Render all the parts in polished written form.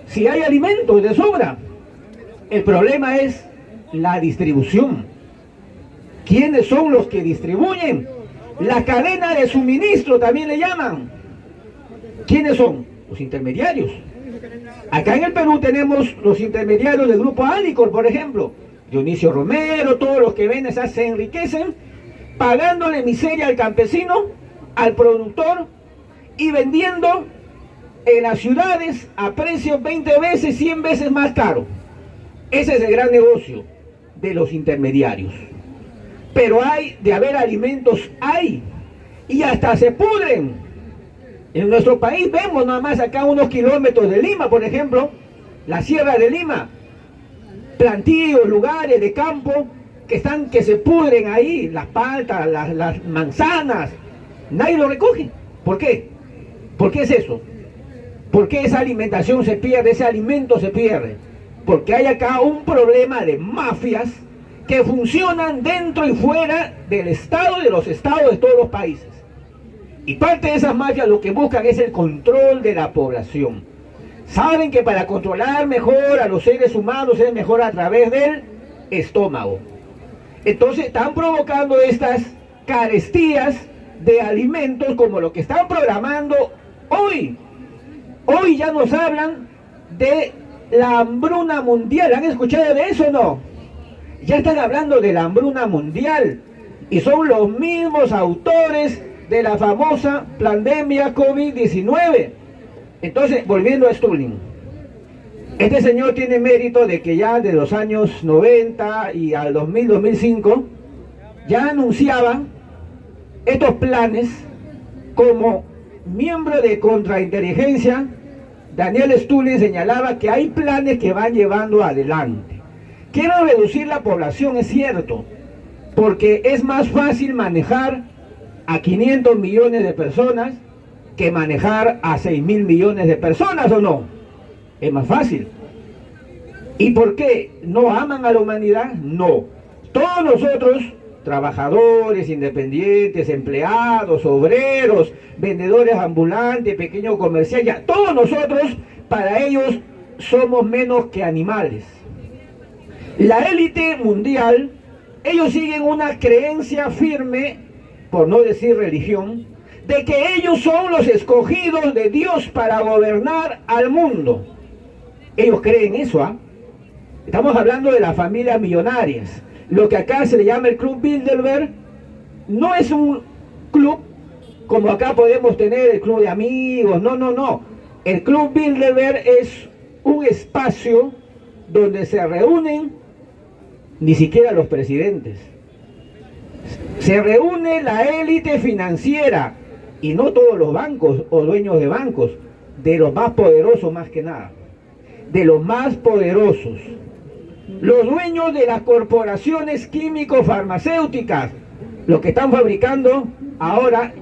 Si hay alimentos de sobra, el problema es la distribución. ¿Quiénes son los que distribuyen? La cadena de suministro también le llaman. ¿Quiénes son? Los intermediarios. Acá en el Perú tenemos los intermediarios del grupo Alicor, por ejemplo. Dionisio Romero, todos los que venden se enriquecen pagándole miseria al campesino, al productor y vendiendo en las ciudades a precios 20 veces, 100 veces más caro. Ese es el gran negocio de los intermediarios. Pero hay, de haber alimentos, hay, y hasta se pudren. En nuestro país vemos nada más acá unos kilómetros de Lima, por ejemplo, la Sierra de Lima, plantíos, lugares de campo que se pudren ahí, las paltas, las manzanas, nadie lo recoge. ¿Por qué? ¿Por qué es eso? ¿Por qué esa alimentación se pierde, ese alimento se pierde? Porque hay acá un problema de mafias que funcionan dentro y fuera del Estado y de los estados de todos los países. Y parte de esas mafias lo que buscan es el control de la población. Saben que para controlar mejor a los seres humanos es mejor a través del estómago. Entonces están provocando estas carestías de alimentos como lo que están programando hoy. Hoy ya nos hablan de la hambruna mundial. ¿Han escuchado de eso o no? Ya están hablando de la hambruna mundial. Y son los mismos autores de la famosa pandemia COVID-19. Entonces, volviendo a Stirling, este señor tiene mérito de que ya de los años 90 y al 2000-2005 ya anunciaban estos planes. Como miembro de contrainteligencia, Daniel Stirling señalaba que hay planes que van llevando adelante. Quiero reducir la población, es cierto, porque es más fácil manejar a 500 millones de personas que manejar a 6.000 millones de personas, ¿o no? Es más fácil. ¿Y por qué? ¿No aman a la humanidad? No. Todos nosotros, trabajadores, independientes, empleados, obreros, vendedores ambulantes, pequeños comerciantes, ya, todos nosotros, para ellos, somos menos que animales. La élite mundial, ellos siguen una creencia firme, por no decir religión, de que ellos son los escogidos de Dios para gobernar al mundo. Ellos creen eso, ¿ah? Estamos hablando de las familias millonarias. Lo que acá se le llama el Club Bilderberg no es un club como acá podemos tener el club de amigos, no. El Club Bilderberg es un espacio donde se reúnen ni siquiera los presidentes. Se reúne la élite financiera y no todos los bancos o dueños de bancos, de los más poderosos más que nada, de los más poderosos. Los dueños de las corporaciones químico-farmacéuticas, los que están fabricando ahora,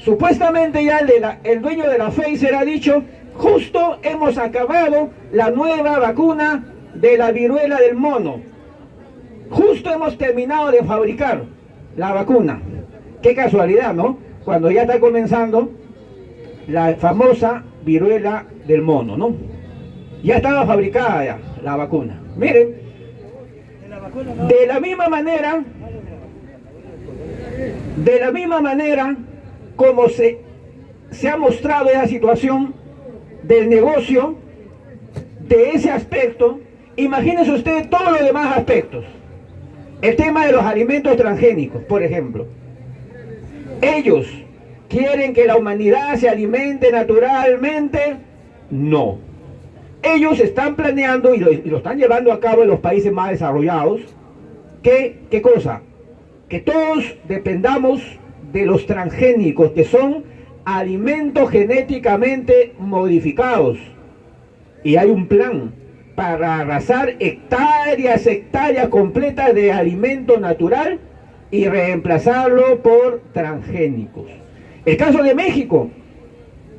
supuestamente ya el dueño de la Pfizer ha dicho, justo hemos acabado la nueva vacuna de la viruela del mono. Justo hemos terminado de fabricar la vacuna. Qué casualidad, ¿no? Cuando ya está comenzando la famosa viruela del mono, ¿no? Ya estaba fabricada ya la vacuna. Miren, de la misma manera como se ha mostrado esa situación del negocio, de ese aspecto, imagínense ustedes todos los demás aspectos. El tema de los alimentos transgénicos, por ejemplo. ¿Ellos quieren que la humanidad se alimente naturalmente? No. Ellos están planeando y lo están llevando a cabo en los países más desarrollados. ¿Qué cosa? Que todos dependamos de los transgénicos, que son alimentos genéticamente modificados. Y hay un plan para arrasar hectáreas completas de alimento natural y reemplazarlo por transgénicos. El caso de México,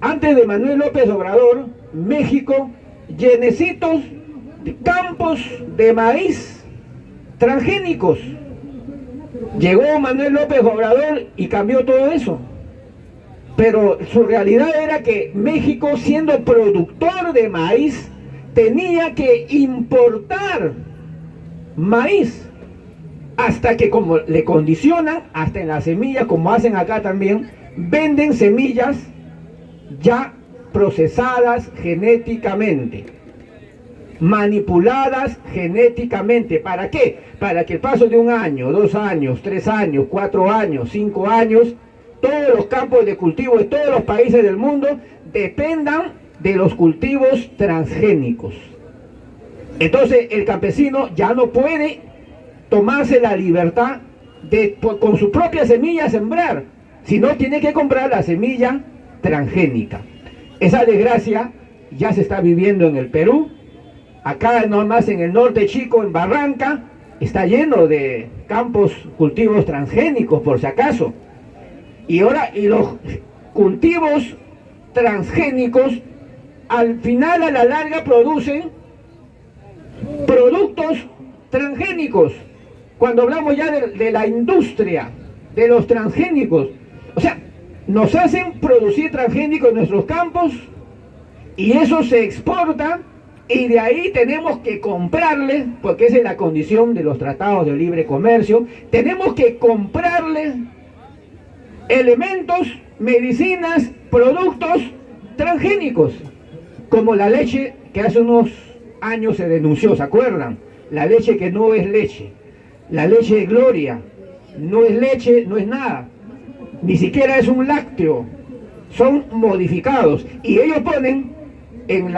antes de Manuel López Obrador, México, llenecitos de campos de maíz transgénicos. Llegó Manuel López Obrador y cambió todo eso. Pero su realidad era que México, siendo productor de maíz, tenía que importar maíz, hasta que, como le condicionan, hasta en las semillas, como hacen acá también, venden semillas ya procesadas genéticamente, manipuladas genéticamente. ¿Para qué? Para que el paso de 1 año, 2 años, 3 años, 4 años, 5 años, todos los campos de cultivo de todos los países del mundo dependan de los cultivos transgénicos. Entonces el campesino ya no puede tomarse la libertad de con su propia semilla sembrar, sino tiene que comprar la semilla transgénica. Esa desgracia ya se está viviendo en el Perú. Acá nomás en el norte chico, en Barranca, está lleno de campos, cultivos transgénicos, por si acaso. Y los cultivos transgénicos al final, a la larga, producen productos transgénicos. Cuando hablamos ya de la industria de los transgénicos, o sea, nos hacen producir transgénicos en nuestros campos y eso se exporta, y de ahí tenemos que comprarles, porque esa es la condición de los tratados de libre comercio, tenemos que comprarles elementos, medicinas, productos transgénicos, como la leche que hace unos años se denunció, ¿se acuerdan? La leche que no es leche, la leche de Gloria, no es leche, no es nada, ni siquiera es un lácteo, son modificados, y ellos ponen en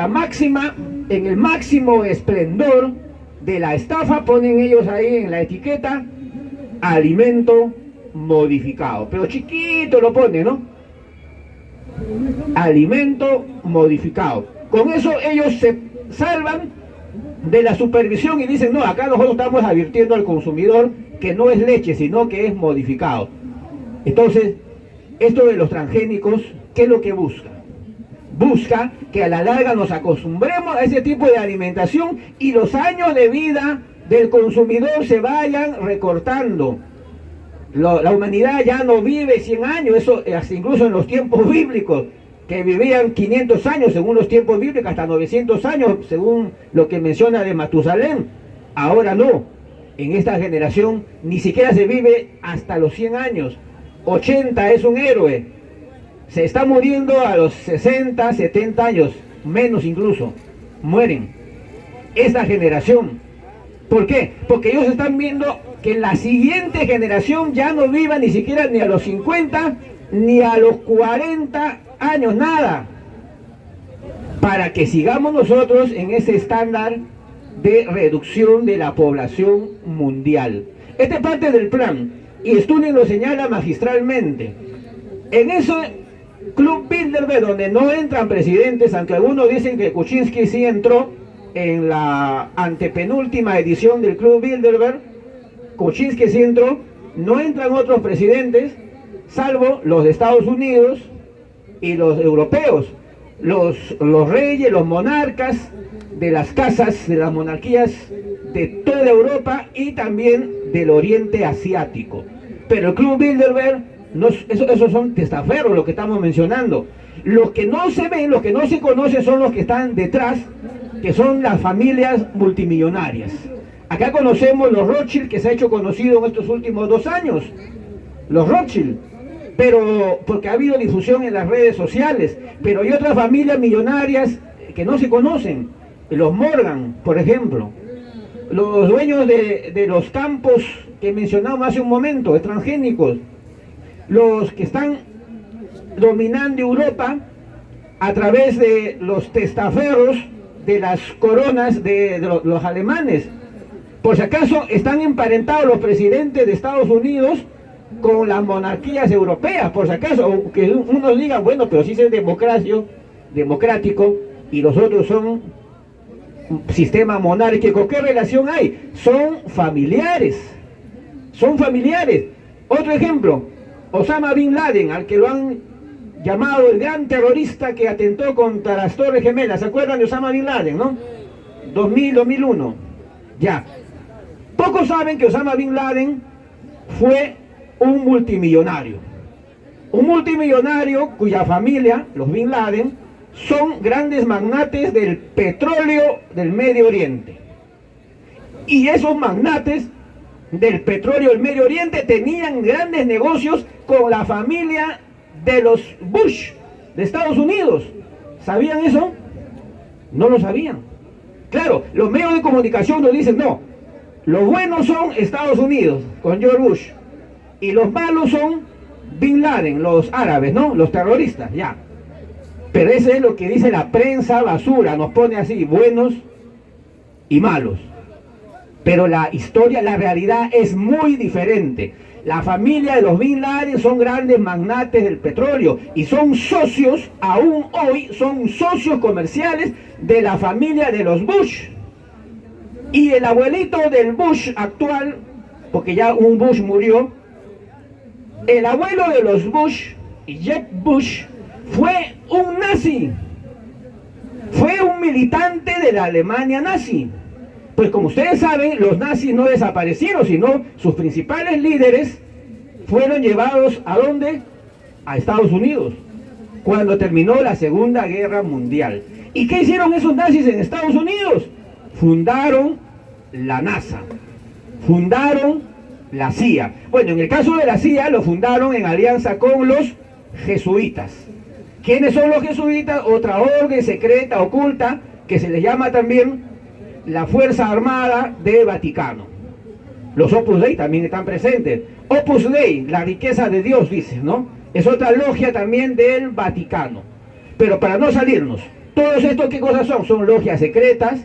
el máximo esplendor de la estafa, ponen ellos ahí en la etiqueta, alimento modificado, pero chiquito lo pone, ¿no? Alimento modificado. Con eso ellos se salvan de la supervisión y dicen, no, acá nosotros estamos advirtiendo al consumidor que no es leche, sino que es modificado. Entonces, esto de los transgénicos, ¿qué es lo que busca? Busca que a la larga nos acostumbremos a ese tipo de alimentación y los años de vida del consumidor se vayan recortando. La humanidad ya no vive 100 años, eso incluso en los tiempos bíblicos, que vivían 500 años según los tiempos bíblicos, hasta 900 años según lo que menciona de Matusalén. Ahora no, en esta generación ni siquiera se vive hasta los 100 años, 80 es un héroe, se está muriendo a los 60, 70 años, menos incluso, mueren. Esta generación, ¿por qué? Porque ellos están viendo que la siguiente generación ya no viva ni siquiera ni a los 50, ni a los 40 años, nada. Para que sigamos nosotros en ese estándar de reducción de la población mundial. Esta es parte del plan, y Stirling lo señala magistralmente. En ese Club Bilderberg, donde no entran presidentes, aunque algunos dicen que Kuczynski sí entró en la antepenúltima edición del Club Bilderberg, Kuczynski sí entró, no entran otros presidentes, salvo los de Estados Unidos y los europeos, los reyes, los monarcas de las casas, de las monarquías de toda Europa y también del Oriente Asiático. Pero el Club Bilderberg, esos son testaferros, lo que estamos mencionando. Los que no se ven, los que no se conocen son los que están detrás, que son las familias multimillonarias. Acá conocemos los Rothschild, que se ha hecho conocido en estos últimos 2 años, los Rothschild, pero porque ha habido difusión en las redes sociales, pero hay otras familias millonarias que no se conocen, los Morgan, por ejemplo, los dueños de los campos que mencionamos hace un momento, transgénicos, los que están dominando Europa a través de los testaferros de las coronas de los alemanes. Por si acaso están emparentados los presidentes de Estados Unidos con las monarquías europeas, por si acaso, aunque unos digan, bueno, pero si es democrático y los otros son un sistema monárquico, ¿qué relación hay? Son familiares, son familiares. Otro ejemplo, Osama Bin Laden, al que lo han llamado el gran terrorista que atentó contra las Torres Gemelas. ¿Se acuerdan de Osama Bin Laden, no? 2001. Ya. Pocos saben que Osama Bin Laden fue un multimillonario. Un multimillonario cuya familia, los Bin Laden, son grandes magnates del petróleo del Medio Oriente. Y esos magnates del petróleo del Medio Oriente tenían grandes negocios con la familia de los Bush de Estados Unidos. ¿Sabían eso? No lo sabían. Claro, los medios de comunicación nos dicen, no, los buenos son Estados Unidos, con George Bush, y los malos son Bin Laden, los árabes, ¿no? Los terroristas, ya. Pero eso es lo que dice la prensa basura, nos pone así, buenos y malos. Pero la historia, la realidad es muy diferente. La familia de los Bin Laden son grandes magnates del petróleo y son socios, aún hoy, son socios comerciales de la familia de los Bush. Y el abuelito del Bush actual, porque ya un Bush murió, el abuelo de los Bush, Jeb Bush, fue un nazi. Fue un militante de la Alemania nazi. Pues como ustedes saben, los nazis no desaparecieron, sino sus principales líderes fueron llevados ¿a dónde? A Estados Unidos, cuando terminó la Segunda Guerra Mundial. ¿Y qué hicieron esos nazis en Estados Unidos? Fundaron la NASA, fundaron la CIA. Bueno, en el caso de la CIA lo fundaron en alianza con los jesuitas. ¿Quiénes son los jesuitas? Otra orden secreta, oculta, que se les llama también la Fuerza Armada del Vaticano. Los Opus Dei también están presentes. Opus Dei, la riqueza de Dios, dice, ¿no? Es otra logia también del Vaticano. Pero para no salirnos, todos estos, ¿qué cosas son? Son logias secretas,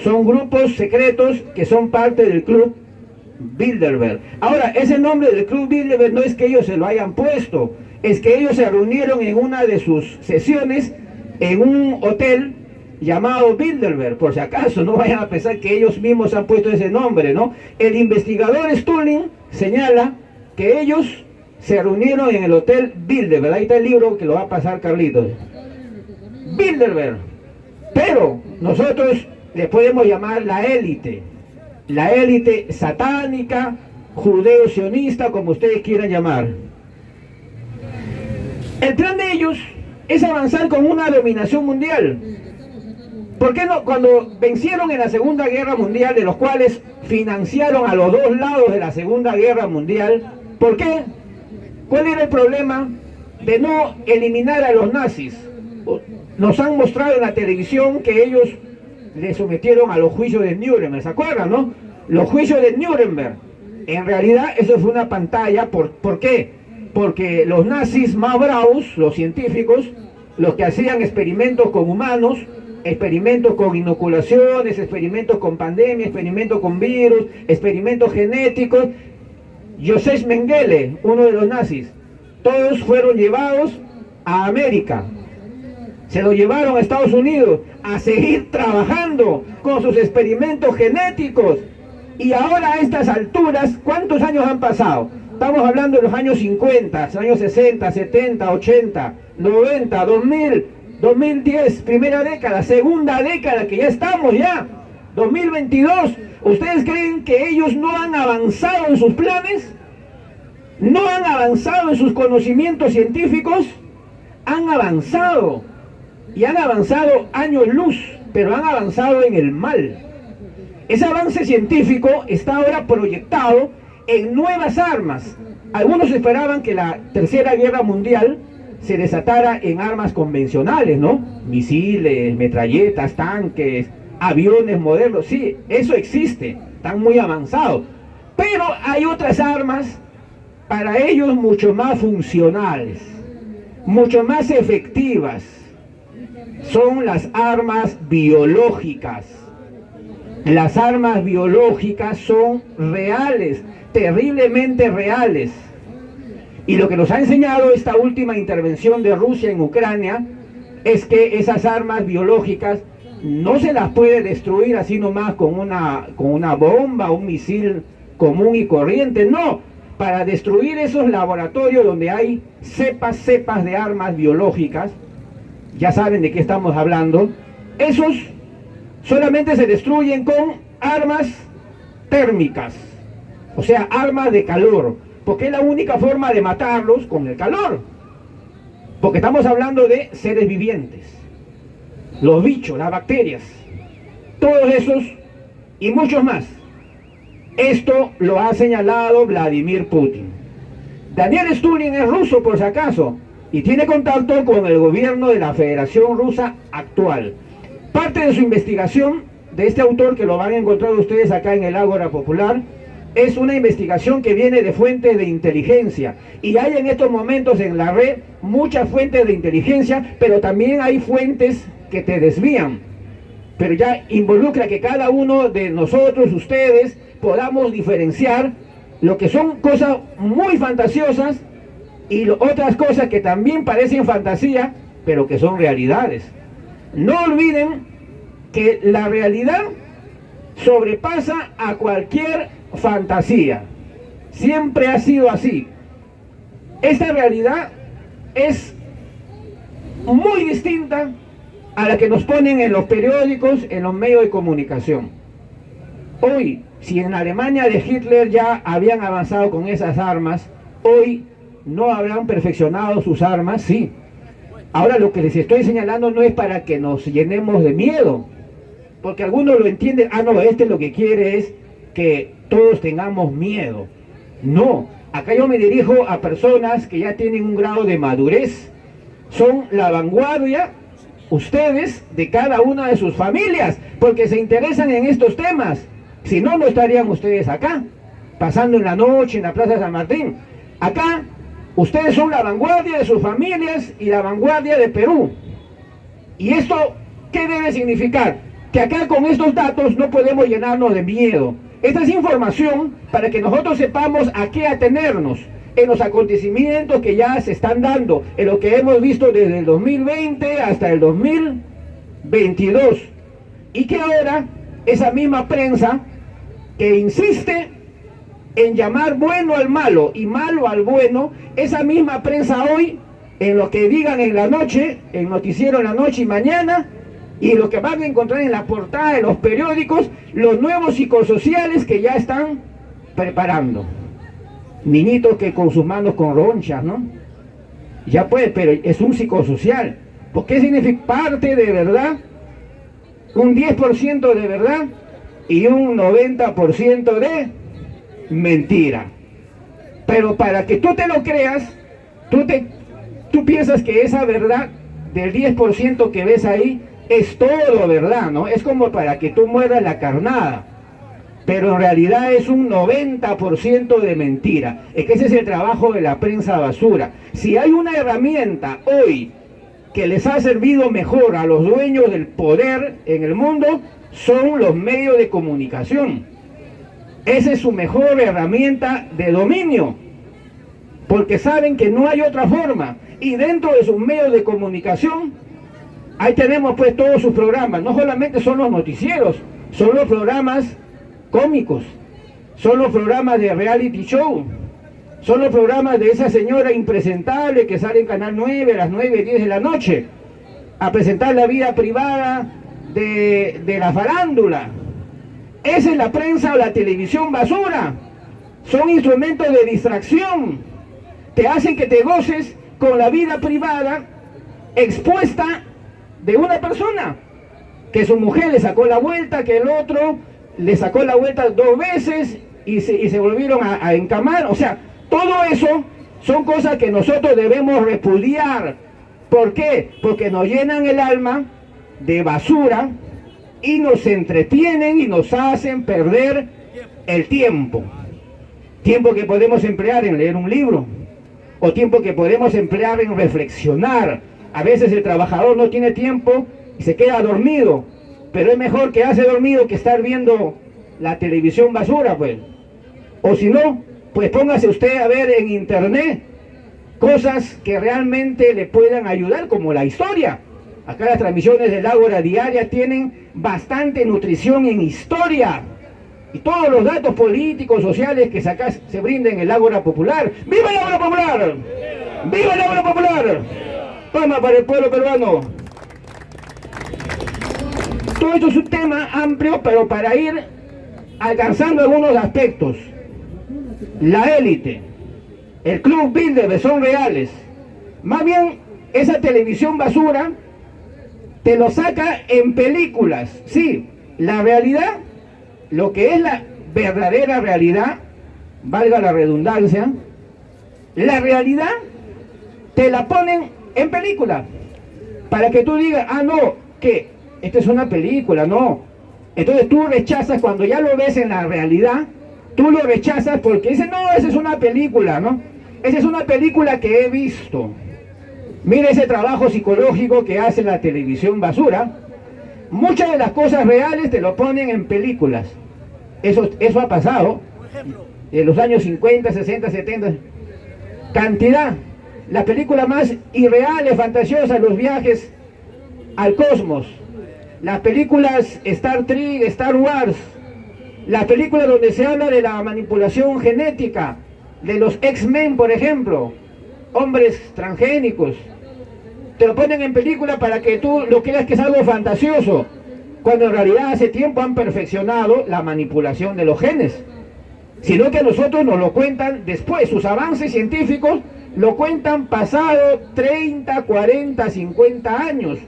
son grupos secretos que son parte del Club Bilderberg. Ahora, ese nombre del Club Bilderberg no es que ellos se lo hayan puesto, es que ellos se reunieron en una de sus sesiones en un hotel llamado Bilderberg, por si acaso, no vayan a pensar que ellos mismos han puesto ese nombre, ¿no? El investigador Stirling señala que ellos se reunieron en el hotel Bilderberg. Ahí está el libro que lo va a pasar Carlitos. Bilderberg. Pero nosotros le podemos llamar la élite satánica, judeo-sionista, como ustedes quieran llamar. El plan de ellos es avanzar con una dominación mundial. ¿Por qué no? Cuando vencieron en la Segunda Guerra Mundial, de los cuales financiaron a los dos lados de la Segunda Guerra Mundial, ¿por qué? ¿Cuál era el problema de no eliminar a los nazis? Nos han mostrado en la televisión que ellos le sometieron a los juicios de Nuremberg, ¿se acuerdan, no? Los juicios de Nuremberg. En realidad eso fue una pantalla. ¿Por qué? Porque los nazis más bravos, los científicos, los que hacían experimentos con humanos, experimentos con inoculaciones, experimentos con pandemia, experimentos con virus, experimentos genéticos. Joseph Mengele, uno de los nazis, todos fueron llevados a América. Se lo llevaron a Estados Unidos a seguir trabajando con sus experimentos genéticos. Y ahora a estas alturas, ¿cuántos años han pasado? Estamos hablando de los años 50, años 60, 70, 80, 90, 2000, 2010, primera década, segunda década, que ya estamos ya, 2022. ¿Ustedes creen que ellos no han avanzado en sus planes? ¿No han avanzado en sus conocimientos científicos? Han avanzado, y han avanzado años luz, pero han avanzado en el mal. Ese avance científico está ahora proyectado en nuevas armas. Algunos esperaban que la Tercera Guerra Mundial se desatara en armas convencionales, ¿no? Misiles, metralletas, tanques, aviones modernos. Sí, eso existe, están muy avanzados. Pero hay otras armas para ellos mucho más funcionales, mucho más efectivas. Son las armas biológicas. Las armas biológicas son reales, terriblemente reales. Y lo que nos ha enseñado esta última intervención de Rusia en Ucrania es que esas armas biológicas no se las puede destruir así nomás con una bomba, un misil común y corriente. No, para destruir esos laboratorios donde hay cepas de armas biológicas, ya saben de qué estamos hablando, esos solamente se destruyen con armas térmicas, o sea, armas de calor, porque es la única forma de matarlos con el calor. porque estamos hablando de seres vivientes, los bichos, las bacterias, todos esos y muchos más. Esto lo ha señalado Vladimir Putin. Daniel Stulin es ruso, por si acaso, y tiene contacto con el gobierno de la Federación Rusa actual. Parte de su investigación, de este autor, que lo van a encontrar ustedes acá en el Ágora Popular, es una investigación que viene de fuentes de inteligencia. Y hay en estos momentos en la red muchas fuentes de inteligencia, pero también hay fuentes que te desvían. Pero ya involucra que cada uno de nosotros, ustedes, podamos diferenciar lo que son cosas muy fantasiosas y otras cosas que también parecen fantasía, pero que son realidades. No olviden que la realidad sobrepasa a cualquier fantasía. Siempre ha sido así. Esta realidad es muy distinta a la que nos ponen en los periódicos, en los medios de comunicación. Hoy, si en Alemania de Hitler ya habían avanzado con esas armas, hoy no habrán perfeccionado sus armas, sí. Ahora lo que les estoy señalando no es para que nos llenemos de miedo, porque algunos lo entienden, no, lo que quiere es que todos tengamos miedo. No, acá yo me dirijo a personas que ya tienen un grado de madurez, son la vanguardia, ustedes, de cada una de sus familias, porque se interesan en estos temas. Si no, no estarían ustedes acá, pasando en la noche en la Plaza San Martín. Acá, ustedes son la vanguardia de sus familias y la vanguardia de Perú. ¿Y esto qué debe significar? Que acá con estos datos no podemos llenarnos de miedo. Esta es información para que nosotros sepamos a qué atenernos en los acontecimientos que ya se están dando, en lo que hemos visto desde el 2020 hasta el 2022. Y que ahora esa misma prensa que insiste en llamar bueno al malo y malo al bueno, esa misma prensa hoy, en lo que digan en la noche, en noticiero en la noche y mañana, y lo que van a encontrar en la portada de los periódicos, los nuevos psicosociales que ya están preparando. Niñitos que con sus manos con ronchas, ¿no? Ya puede, pero es un psicosocial. ¿Por qué significa parte de verdad? Un 10% de verdad y un 90% de mentira. Pero para que tú te lo creas, tú piensas que esa verdad del 10% que ves ahí es todo verdad, ¿no? Es como para que tú mueras la carnada. Pero en realidad es un 90% de mentira. Es que ese es el trabajo de la prensa basura. Si hay una herramienta hoy que les ha servido mejor a los dueños del poder en el mundo, son los medios de comunicación. Esa es su mejor herramienta de dominio, porque saben que no hay otra forma. Y dentro de sus medios de comunicación, ahí tenemos pues todos sus programas. No solamente son los noticieros, son los programas cómicos, son los programas de reality show, son los programas de esa señora impresentable que sale en Canal 9 a las 9:10 de la noche a presentar la vida privada de la farándula. Esa es la prensa o la televisión basura. Son instrumentos de distracción. Te hacen que te goces con la vida privada expuesta de una persona, que su mujer le sacó la vuelta, que el otro le sacó la vuelta 2 veces y se volvieron a encamar. O sea, todo eso son cosas que nosotros debemos repudiar. ¿Por qué? Porque nos llenan el alma de basura y nos entretienen y nos hacen perder el tiempo. Tiempo que podemos emplear en leer un libro, o tiempo que podemos emplear en reflexionar. A veces el trabajador no tiene tiempo y se queda dormido, pero es mejor quedarse dormido que estar viendo la televisión basura, pues. O si no, pues póngase usted a ver en internet cosas que realmente le puedan ayudar, como la historia. Acá las transmisiones del Ágora Diaria tienen bastante nutrición en historia. Y todos los datos políticos, sociales que se brinden en el Ágora Popular. ¡Viva el Ágora Popular! ¡Viva el Ágora Popular! Toma para el pueblo peruano. Todo esto es un tema amplio, pero para ir alcanzando algunos aspectos. La élite, el Club Bilderberg son reales. Más bien, esa televisión basura te lo saca en películas. Sí, la realidad, lo que es la verdadera realidad, valga la redundancia, la realidad te la ponen en película, para que tú digas, ah, no, que esta es una película, no. Entonces tú rechazas, cuando ya lo ves en la realidad, tú lo rechazas porque dices, no, esa es una película, ¿no? Esa es una película que he visto. Mira ese trabajo psicológico que hace la televisión basura. Muchas de las cosas reales te lo ponen en películas. Eso ha pasado en los años 50, 60, 70. Cantidad. Las películas más irreales, fantasiosas, los viajes al cosmos. Las películas Star Trek, Star Wars. Las películas donde se habla de la manipulación genética, de los X-Men, por ejemplo, hombres transgénicos. Te lo ponen en película para que tú lo creas que es algo fantasioso, cuando en realidad hace tiempo han perfeccionado la manipulación de los genes. Sino que a nosotros nos lo cuentan después, sus avances científicos lo cuentan pasado 30, 40, 50 años.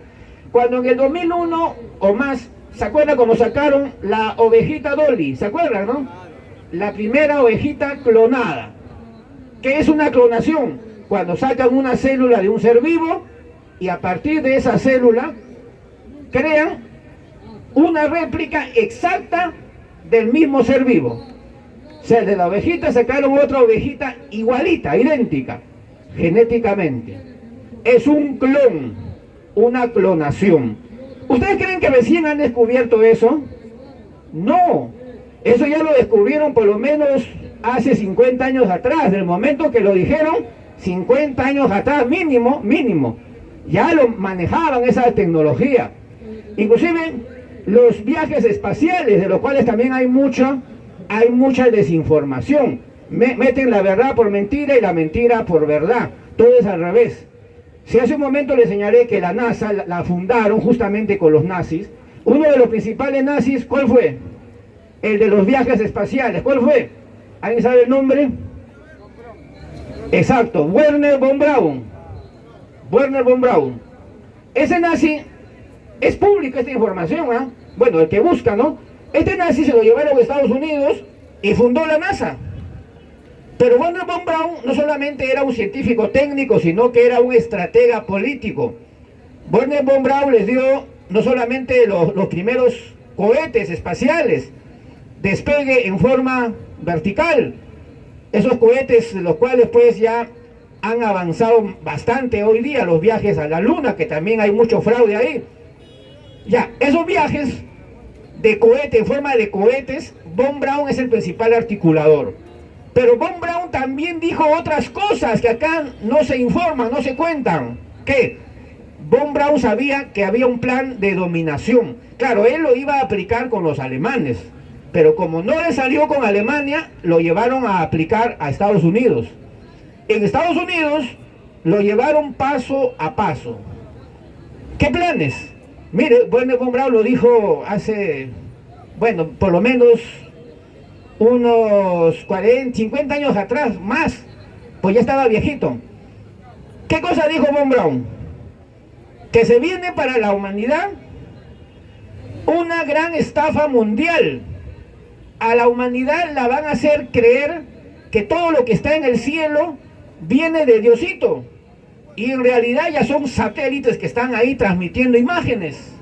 Cuando en el 2001 o más, ¿se acuerdan cómo sacaron la ovejita Dolly? ¿Se acuerdan, no? La primera ovejita clonada. ¿Qué es una clonación? Cuando sacan una célula de un ser vivo y a partir de esa célula crean una réplica exacta del mismo ser vivo. O sea, de la ovejita sacaron otra ovejita igualita, idéntica, genéticamente. Es un clon, una clonación. ¿Ustedes creen que recién han descubierto eso? No, eso ya lo descubrieron por lo menos hace 50 años atrás, del momento que lo dijeron, 50 años atrás, mínimo, ya lo manejaban esa tecnología. Inclusive los viajes espaciales, de los cuales también hay mucha desinformación. Meten la verdad por mentira y la mentira por verdad. Todo es al revés. Si hace un momento les señalé que la NASA la fundaron justamente con los nazis, uno de los principales nazis, ¿cuál fue? El de los viajes espaciales, ¿cuál fue? ¿Alguien sabe el nombre? Exacto, Wernher von Braun. Wernher von Braun. Ese nazi, es pública esta información, ¿eh? Bueno, el que busca, ¿no? Este nazi se lo llevaron a Estados Unidos y fundó la NASA. Pero Wernher von Braun no solamente era un científico técnico, sino que era un estratega político. Wernher von Braun les dio no solamente los primeros cohetes espaciales, despegue en forma vertical, esos cohetes los cuales pues ya han avanzado bastante hoy día, los viajes a la luna, que también hay mucho fraude ahí. Ya, esos viajes de cohete, en forma de cohetes, von Braun es el principal articulador. Pero von Braun también dijo otras cosas que acá no se informan, no se cuentan. ¿Qué? Von Braun sabía que había un plan de dominación. Claro, él lo iba a aplicar con los alemanes, pero como no le salió con Alemania, lo llevaron a aplicar a Estados Unidos. En Estados Unidos lo llevaron paso a paso. ¿Qué planes? Mire, Wernher von Braun lo dijo hace, bueno, por lo menos unos 40, 50 años atrás, más, pues ya estaba viejito. ¿Qué cosa dijo von Braun? Que se viene para la humanidad una gran estafa mundial. A la humanidad la van a hacer creer que todo lo que está en el cielo viene de Diosito. Y en realidad ya son satélites que están ahí transmitiendo imágenes.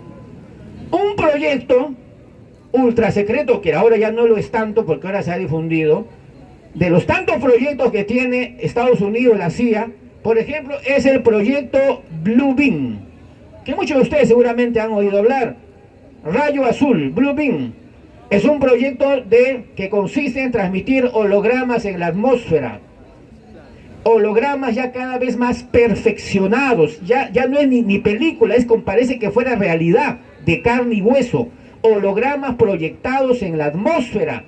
Un proyecto ultra secreto, que ahora ya no lo es tanto porque ahora se ha difundido, de los tantos proyectos que tiene Estados Unidos, la CIA, por ejemplo, es el proyecto Blue Beam, que muchos de ustedes seguramente han oído hablar. Rayo azul, Blue Beam. Es un proyecto que consiste en transmitir hologramas en la atmósfera. Hologramas ya cada vez más perfeccionados. Ya no es ni película, parece que fuera realidad, de carne y hueso. Hologramas proyectados en la atmósfera.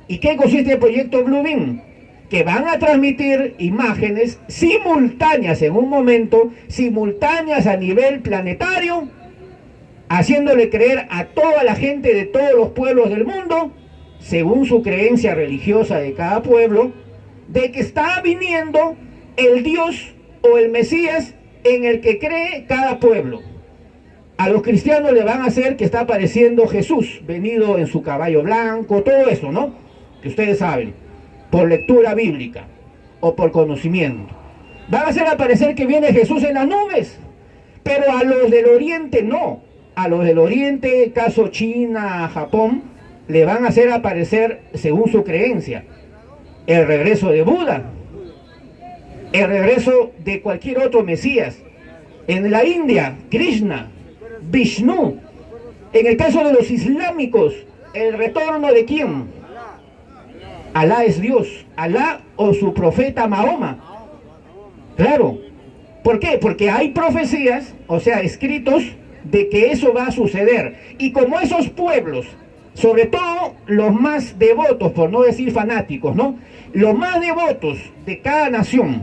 ¿Y qué consiste el proyecto Blue Beam? Que van a transmitir imágenes simultáneas en un momento, simultáneas a nivel planetario, haciéndole creer a toda la gente de todos los pueblos del mundo, según su creencia religiosa de cada pueblo, de que está viniendo el Dios o el Mesías en el que cree cada pueblo. A los cristianos le van a hacer que está apareciendo Jesús, venido en su caballo blanco, todo eso, ¿no? Que ustedes saben, por lectura bíblica o por conocimiento. Van a hacer aparecer que viene Jesús en las nubes, pero a los del oriente no. A los del oriente, caso China, Japón, le van a hacer aparecer, según su creencia, el regreso de Buda, el regreso de cualquier otro Mesías. En la India, Krishna, Vishnu. En el caso de los islámicos, el retorno de ¿quién? Alá es Dios, Alá o su profeta Mahoma. Claro. ¿Por qué? Porque hay profecías, o sea, escritos de que eso va a suceder. Y como esos pueblos, sobre todo los más devotos, por no decir fanáticos, ¿no? Los más devotos de cada nación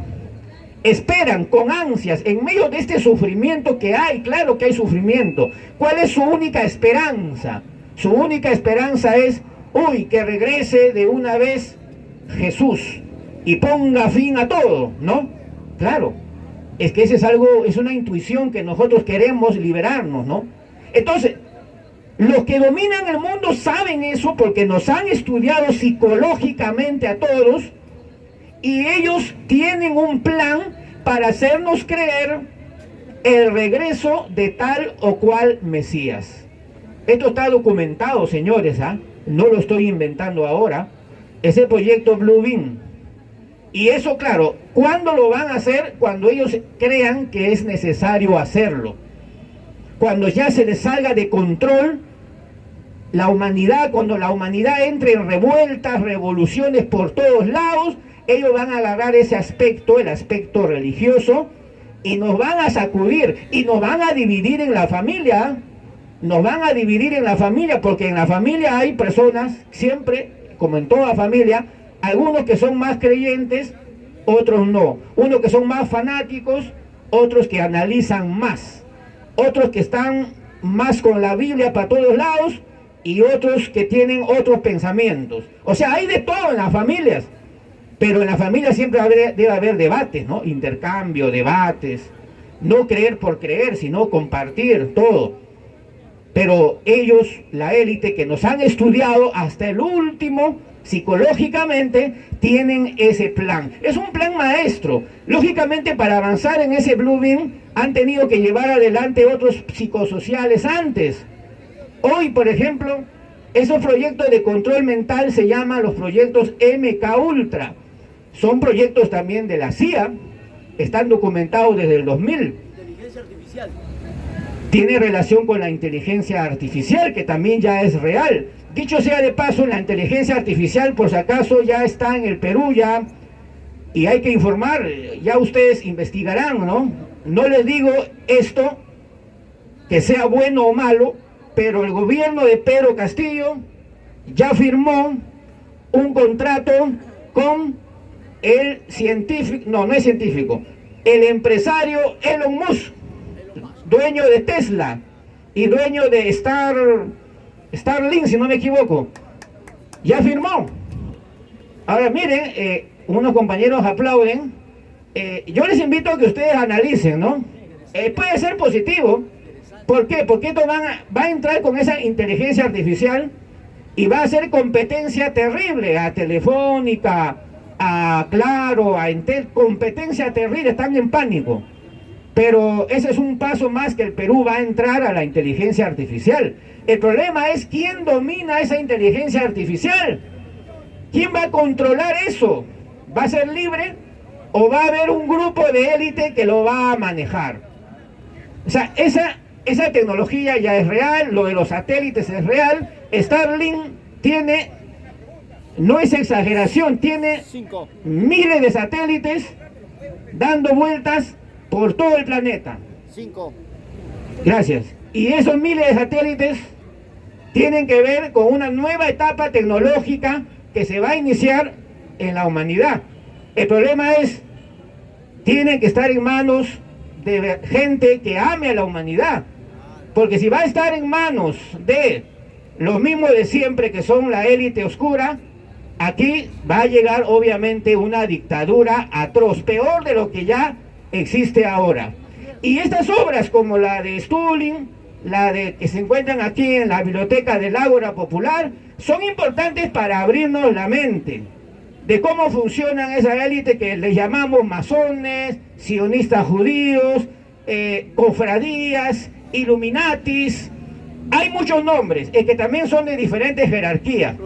esperan con ansias, en medio de este sufrimiento que hay, claro que hay sufrimiento. ¿Cuál es su única esperanza? Su única esperanza es, uy, que regrese de una vez Jesús y ponga fin a todo, ¿no? Claro, es que ese es algo, es una intuición que nosotros queremos liberarnos, ¿no? Entonces, los que dominan el mundo saben eso porque nos han estudiado psicológicamente a todos, y ellos tienen un plan para hacernos creer el regreso de tal o cual Mesías. Esto está documentado, señores, ¿ah? No lo estoy inventando ahora. Es el proyecto Blue Beam. Y eso, claro, ¿cuándo lo van a hacer? Cuando ellos crean que es necesario hacerlo. Cuando ya se les salga de control la humanidad, cuando la humanidad entre en revueltas, revoluciones por todos lados, ellos van a agarrar ese aspecto, el aspecto religioso, y nos van a sacudir, y nos van a dividir en la familia. Nos van a dividir en la familia, porque en la familia hay personas, siempre, como en toda familia, algunos que son más creyentes, otros no. Unos que son más fanáticos, otros que analizan más. Otros que están más con la Biblia para todos lados, y otros que tienen otros pensamientos. O sea, hay de todo en las familias. Pero en la familia siempre debe haber debates, ¿no? Intercambio, debates. No creer por creer, sino compartir todo. Pero ellos, la élite que nos han estudiado hasta el último, psicológicamente, tienen ese plan. Es un plan maestro. Lógicamente, para avanzar en ese Blue Beam, han tenido que llevar adelante otros psicosociales antes. Hoy, por ejemplo, esos proyectos de control mental se llaman los proyectos MK Ultra. Son proyectos también de la CIA, están documentados desde el 2000. Inteligencia artificial. Tiene relación con la inteligencia artificial, que también ya es real. Dicho sea de paso, la inteligencia artificial, por si acaso, ya está en el Perú, ya, y hay que informar, ya ustedes investigarán, ¿no? No les digo esto, que sea bueno o malo, pero el gobierno de Pedro Castillo ya firmó un contrato con el científico, no es científico, el empresario Elon Musk, dueño de Tesla y dueño de Starlink, si no me equivoco. Ya firmó. Ahora miren, unos compañeros aplauden. Yo les invito a que ustedes analicen, ¿no? Puede ser positivo. ¿Por qué? Porque esto va a entrar con esa inteligencia artificial y va a hacer competencia terrible a Telefónica, a Claro, a Entel, competencia terrible, están en pánico. Pero ese es un paso más que el Perú va a entrar a la inteligencia artificial. El problema es quién domina esa inteligencia artificial. ¿Quién va a controlar eso? ¿Va a ser libre o va a haber un grupo de élite que lo va a manejar? O sea, esa tecnología ya es real, lo de los satélites es real. Starlink tiene, no es exageración, tiene miles de satélites dando vueltas por todo el planeta. 5. Gracias. Y esos miles de satélites tienen que ver con una nueva etapa tecnológica que se va a iniciar en la humanidad. El problema es, tienen que estar en manos de gente que ame a la humanidad. Porque si va a estar en manos de los mismos de siempre, que son la élite oscura, aquí va a llegar obviamente una dictadura atroz, peor de lo que ya existe ahora. Y estas obras, como la de Stulin, que se encuentran aquí en la biblioteca del Ágora Popular, son importantes para abrirnos la mente de cómo funcionan esa élite que les llamamos masones, sionistas judíos, cofradías, illuminatis. Hay muchos nombres, que también son de diferentes jerarquías.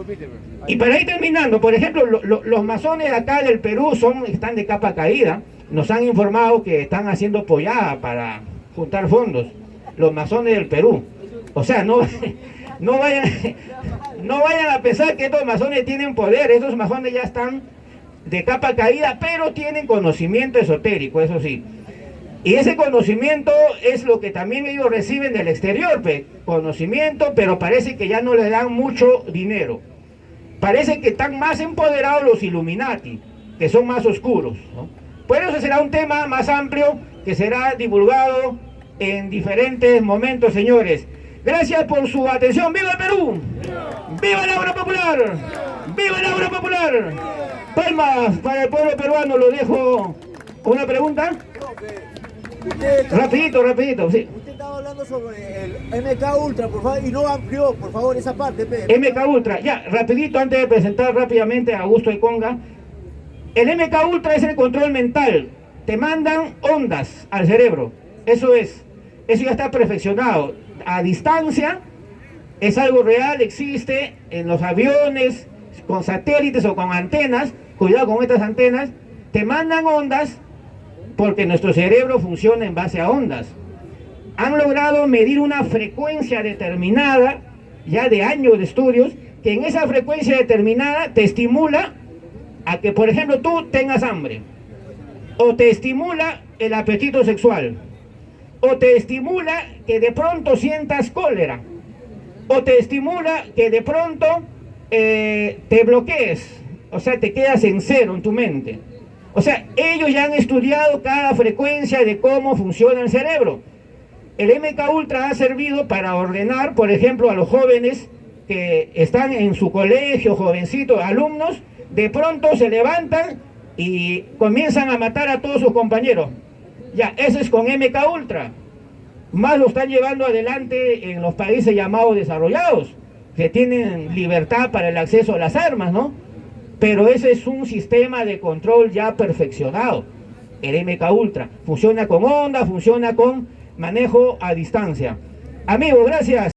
Y para ir terminando, por ejemplo, los masones acá del Perú están de capa caída. Nos han informado que están haciendo pollada para juntar fondos. Los masones del Perú. O sea, no vayan a pensar que estos masones tienen poder. Estos masones ya están de capa caída, pero tienen conocimiento esotérico, eso sí. Y ese conocimiento es lo que también ellos reciben del exterior, conocimiento, pero parece que ya no les dan mucho dinero. Parece que están más empoderados los Illuminati, que son más oscuros, ¿no? Por eso será un tema más amplio que será divulgado en diferentes momentos, señores. Gracias por su atención. ¡Viva el Perú! ¡Viva el Ágora Popular! ¡Viva el Ágora Popular! Palmas para el pueblo peruano. Lo dejo. ¿Una pregunta? Rapidito, sí. Usted estaba hablando sobre el MK Ultra, por favor, y no amplió, por favor, esa parte. MK Ultra, ya, rapidito, antes de presentar rápidamente a Augusto Iconga. El MK Ultra es el control mental. Te mandan ondas al cerebro. Eso ya está perfeccionado. A distancia, es algo real, existe en los aviones, con satélites o con antenas. Cuidado con estas antenas. Te mandan ondas porque nuestro cerebro funciona en base a ondas. Han logrado medir una frecuencia determinada, ya de años de estudios, que en esa frecuencia determinada te estimula a que, por ejemplo, tú tengas hambre, o te estimula el apetito sexual, o te estimula que de pronto sientas cólera, o te estimula que de pronto te bloquees, o sea, te quedas en cero en tu mente. O sea, ellos ya han estudiado cada frecuencia de cómo funciona el cerebro. El MK Ultra ha servido para ordenar, por ejemplo, a los jóvenes que están en su colegio, jovencitos, alumnos, de pronto se levantan y comienzan a matar a todos sus compañeros. Ya, eso es con MK Ultra. Más lo están llevando adelante en los países llamados desarrollados, que tienen libertad para el acceso a las armas, ¿no? Pero ese es un sistema de control ya perfeccionado. El MK Ultra funciona con onda, funciona con manejo a distancia. Amigos, gracias.